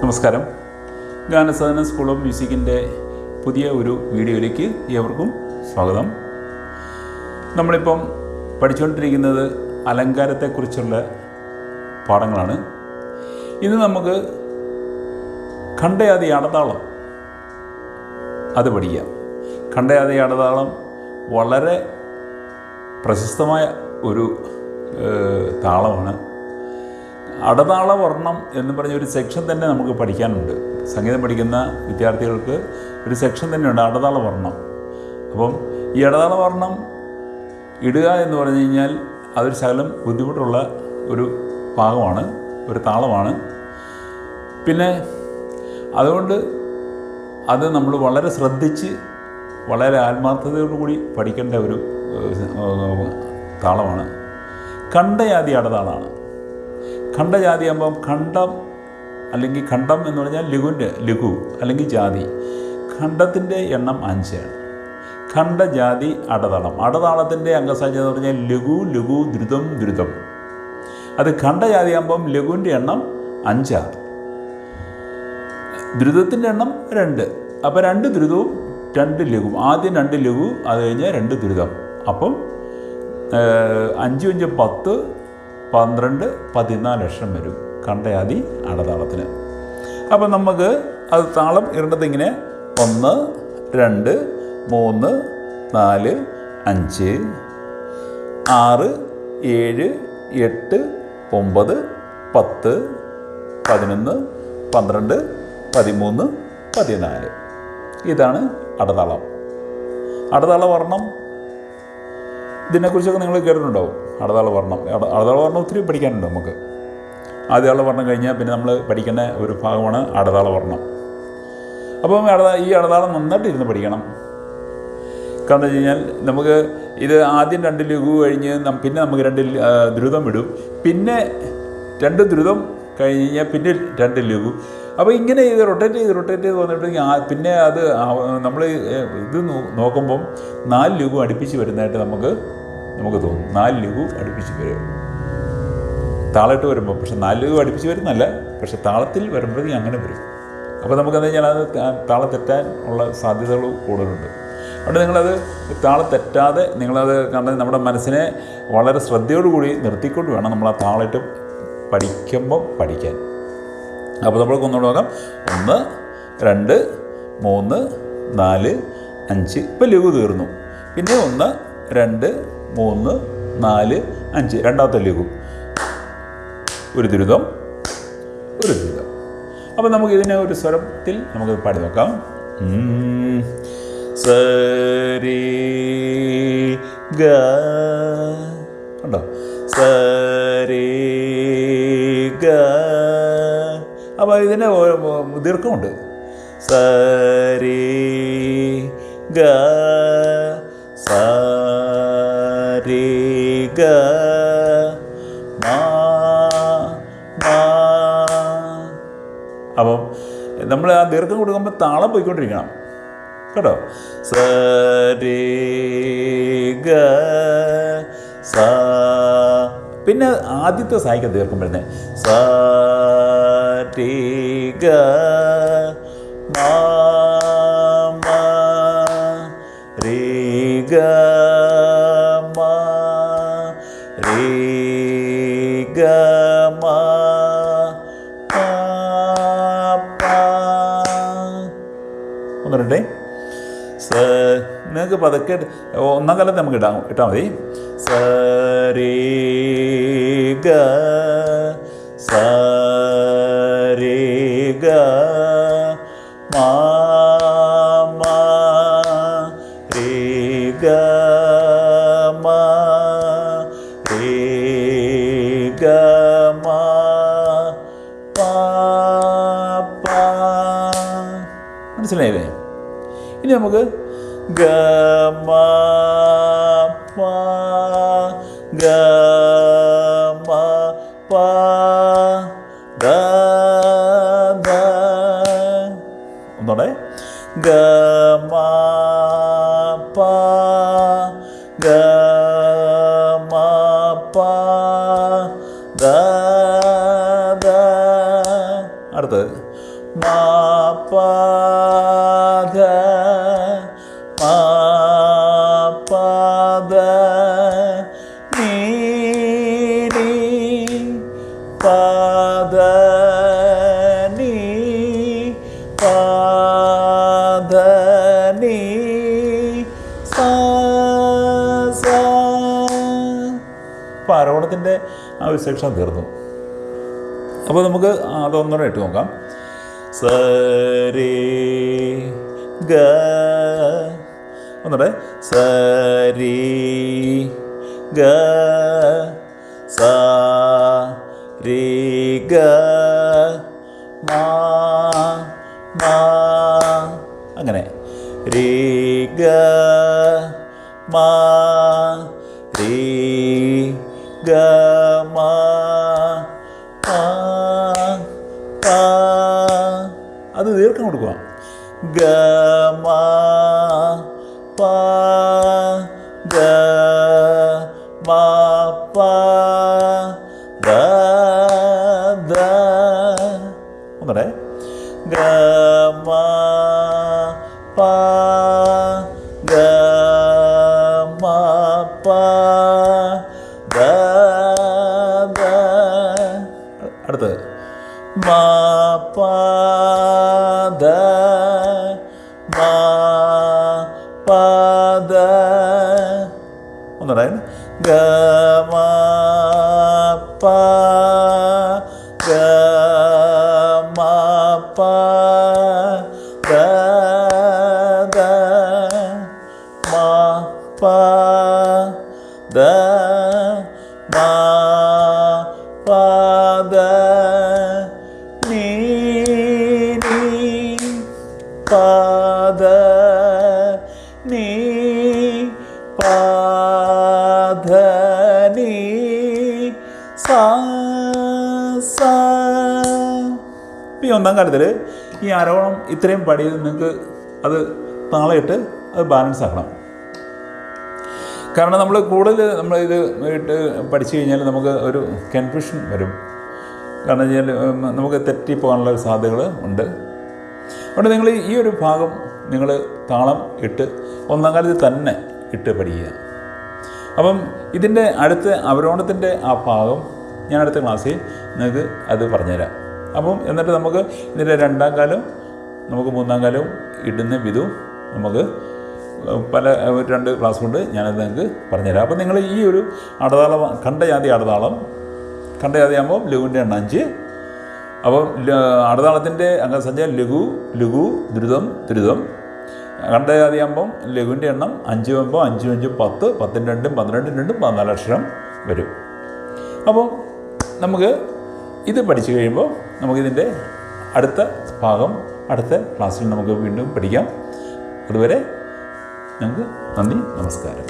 നമസ്കാരം. ഗാനസാധന school of മ്യൂസിക്കിൻ്റെ പുതിയ ഒരു വീഡിയോയിലേക്ക് ഏവർക്കും സ്വാഗതം. നമ്മളിപ്പം പഠിച്ചുകൊണ്ടിരിക്കുന്നത് അലങ്കാരത്തെക്കുറിച്ചുള്ള പാഠങ്ങളാണ്. ഇന്ന് നമുക്ക് ഖണ്ഡയാതി അടതാളം അത് പഠിക്കാം. ഖണ്ഡയാതി അടതാളം വളരെ പ്രശസ്തമായ ഒരു താളമാണ്. അടതാള വർണ്ണം എന്ന് പറഞ്ഞൊരു സെക്ഷൻ തന്നെ നമുക്ക് പഠിക്കാനുണ്ട്. സംഗീതം പഠിക്കുന്ന വിദ്യാർത്ഥികൾക്ക് ഒരു സെക്ഷൻ തന്നെയുണ്ട്, അടതാള വർണ്ണം. അപ്പം ഈ അടതാള വർണ്ണം ഇടുക എന്ന് പറഞ്ഞു കഴിഞ്ഞാൽ അതൊരു ശകലം ബുദ്ധിമുട്ടുള്ള ഒരു ഭാഗമാണ്, ഒരു താളമാണ്. പിന്നെ അതുകൊണ്ട് അത് നമ്മൾ വളരെ ശ്രദ്ധിച്ച് വളരെ ആത്മാർത്ഥതയോടുകൂടി പഠിക്കേണ്ട ഒരു താളമാണ്. ഖണ്ഡയാതി അടതാളമാണ്. ഖണ്ഡജാതി ആകുമ്പം ഖണ്ഡം അല്ലെങ്കിൽ ഖണ്ഡം എന്ന് പറഞ്ഞാൽ ലഘു അല്ലെങ്കിൽ ജാതി. ഖണ്ഡത്തിൻ്റെ എണ്ണം 5 ആണ്. ഖണ്ഡജാതി അടതാളം. അടതാളത്തിൻ്റെ അംഗസംഖ്യ എന്ന് പറഞ്ഞാൽ ലഘു ലഘു ദ്രുതം ദ്രുതം. അത് ഖണ്ഡജാതി ആകുമ്പം ലഘുവിൻ്റെ എണ്ണം 5, ദ്രുതത്തിൻ്റെ എണ്ണം 2. അപ്പോൾ 2 ദ്രുതവും 2 ലഘുവും. ആദ്യം 2 ലഘു, അത് കഴിഞ്ഞ് 2 ദ്രുതം. അപ്പം 5 5 10 12 14 ലക്ഷം വരും ഖണ്ഡയാതി അടതാളത്തിന്. അപ്പം നമുക്ക് അത് താളം ഇടേണ്ടത് ഇങ്ങനെ 1 2 3 4 5 6 7 8 9 10 11 12 13 14. ഇതാണ് അടതാളം. അടതാള വർണ്ണം ഇതിനെക്കുറിച്ചൊക്കെ നിങ്ങൾ കേട്ടിട്ടുണ്ടാവും. അടതാള വർണ്ണം ഒത്തിരി പഠിക്കാനുണ്ട് നമുക്ക്. ആദ്യതാള വർണ്ണം കഴിഞ്ഞാൽ പിന്നെ നമ്മൾ പഠിക്കുന്ന ഒരു ഭാഗമാണ് അടതാള വർണ്ണം. അപ്പം ഈ അടതാളം നന്നായിട്ട് ഇരുന്ന് പഠിക്കണം. കാരണം വെച്ച് കഴിഞ്ഞാൽ നമുക്ക് ഇത് ആദ്യം 2 ലഘു കഴിഞ്ഞ് പിന്നെ നമുക്ക് 2 ദ്രുതം വിടും, പിന്നെ 2 ദ്രുതം കഴിഞ്ഞ് കഴിഞ്ഞാൽ പിന്നെ 2 ലഘു. അപ്പോൾ ഇങ്ങനെ ഇത് റൊട്ടേറ്റ് ചെയ്ത് വന്നിട്ട് പിന്നെ അത് നമ്മൾ ഇത് നോക്കുമ്പം 4 ലഘു അടുപ്പിച്ച് വരുന്നതായിട്ട് നമുക്ക് തോന്നും. 4 ലഘു അടുപ്പിച്ച് വരും താളമിട്ട് വരുമ്പോൾ. പക്ഷെ 4 ലഘു അടുപ്പിച്ച് വരുന്നല്ല, പക്ഷെ താളത്തിൽ വരുമ്പോഴേക്കും അങ്ങനെ വരും. അപ്പോൾ നമുക്കെന്താ വെച്ചാൽ അത് താളം തെറ്റാൻ ഉള്ള സാധ്യതകൾ കൂടുതലുണ്ട്. അതുകൊണ്ട് നിങ്ങളത് താളം തെറ്റാതെ നിങ്ങളത് കാരണം നമ്മുടെ മനസ്സിനെ വളരെ ശ്രദ്ധയോടുകൂടി നിർത്തിക്കൊണ്ട് വേണം നമ്മൾ ആ താളമിട്ട് പഠിക്കുമ്പോൾ പഠിക്കാൻ. അപ്പോൾ നമ്മൾക്ക് ഒന്നുകൂടെ നോക്കാം. 1 2 3 4 5. ഇപ്പം ലഘു തീർന്നു. പിന്നെ 1 2 3 4 5 രണ്ടാമത്തെ ലഘു, ഒരു ദ്രുതം. അപ്പോൾ നമുക്ക് ഇതിനെ ഒരു സ്വരത്തിൽ നമുക്ക് പാടി നോക്കാം. സരി ഗ ഉണ്ടോ? സരി ഗ. അപ്പോൾ ഇതിന് ദീർഘമുണ്ട്. സരി ഗ സരി ഗ മാ മാ. അപ്പം നമ്മൾ ആ ദീർഘം കൊടുക്കുമ്പോൾ താളം പോയിക്കൊണ്ടിരിക്കണം കേട്ടോ. സരി ഗ സ. പിന്നെ ആദ്യത്തെ സായിക്ക് ദീർഘം വരുന്നത് സരി ഗ മാ മാ രി ഗ മാ രി ഗ മാ പാ പാ. ഒന്നിട്ടെ. നിങ്ങൾക്ക് പതുക്കെ ഒന്നാം കാലത്ത് നമുക്ക് ഇട്ടാൽ മതി. സരി ഗ സരി ഗ മാ മാ രി ഗ മാ രി ഗ മാ പാ പാ. മനസ്സിലായില്ലേ? ഇനി നമുക്ക് ഗ മാ പാ ഗ മാ പാ ദ ദ. ഒന്നോടെ. ഗ മാ പാ ഗ മാ പാ ദ ദ. അടുത്തത് പ ധ മാ പ ധ നീ രി പ ധ നീ പ ധ നീ സ സ. അപ്പോൾ ആരോഹണത്തിൻ്റെ ആ ഒരു സെക്ഷൻ തീർന്നു. അപ്പോൾ നമുക്ക് അതൊന്നുകൂടെ ഇട്ട് നോക്കാം. സ രേ ഗ ഒന്നുകൂടെ സ രേ ഗ സ രേ ഗ മാ മാ അങ്ങനെ രേ ഗ മാ രേ ഗ മാ പാ പാ. അത് ദീർഘം കൊടുക്കുക. ഗ മാ പാ ഗ മാ പാ ദ ദ ഒന്നൂടെ ഗ മാ പാ ഗ മാ പാ ദ ദ. അടുത്തത് മാ പാ ദ മാ പാ ദ ഒന്നൂടെ ഗ മാ പാ ഗ മാ പാ ദ ദ മാ പാ ദ മാ പാ ദ നീ രി പ ധ നീ പ ധ നീ സ സ. ഈ ഒന്നാം കാലത്തിൽ ഈ ആരോഹണം ഇത്രയും പാടിയത് നിങ്ങൾക്ക് അത് താളയിട്ട് അത് ബാലൻസ് ആക്കണം. കാരണം നമ്മൾ കൂടുതൽ നമ്മളിത് ഇട്ട് പഠിച്ചു കഴിഞ്ഞാൽ നമുക്ക് ഒരു കൺഫ്യൂഷൻ വരും. കാരണം വെച്ചാൽ നമുക്ക് തെറ്റിപ്പോകാനുള്ള സാധ്യതകൾ ഉണ്ട്. അതുകൊണ്ട് നിങ്ങൾ ഈ ഒരു ഭാഗം നിങ്ങൾ താളം ഇട്ട് ഒന്നാം കാലത്തിൽ തന്നെ ഇട്ട് പഠിക്കുക. അപ്പം ഇതിൻ്റെ അടുത്ത അവരോഹണത്തിൻ്റെ ആ ഭാഗം ഞാൻ അടുത്ത ക്ലാസ്സിൽ നിങ്ങൾക്ക് അത് പറഞ്ഞുതരാം. അപ്പം എന്നിട്ട് നമുക്ക് ഇതിൻ്റെ രണ്ടാം കാലം നമുക്ക് മൂന്നാം കാലവും ഇടുന്ന വിധവും നമുക്ക് പല 2 ക്ലാസ് കൊണ്ട് ഞാനത് നിങ്ങൾക്ക് പറഞ്ഞുതരാം. അപ്പം നിങ്ങൾ ഈ ഒരു അടതാളം ഖണ്ഡജാതി അടതാളം ഖണ്ഡജാതിയാകുമ്പോൾ ലഘുവിൻ്റെ എണ്ണം 5. അപ്പം അടതാളത്തിൻ്റെ അംഗസംഖ്യ ലഘു ലഘു ദ്രുതം ദ്രുതം. ഖണ്ഡജാതിയാകുമ്പം ലഘുവിൻ്റെ എണ്ണം 5 ആകുമ്പോൾ 5 5 10 10 2 12 2 14 അക്ഷരം വരും. അപ്പം നമുക്ക് ഇത് പഠിച്ചു കഴിയുമ്പോൾ നമുക്കിതിൻ്റെ അടുത്ത ഭാഗം അടുത്ത ക്ലാസ്സിൽ നമുക്ക് വീണ്ടും പഠിക്കാം. അതുവരെ ഞങ്ങൾക്ക് നന്ദി, നമസ്കാരം.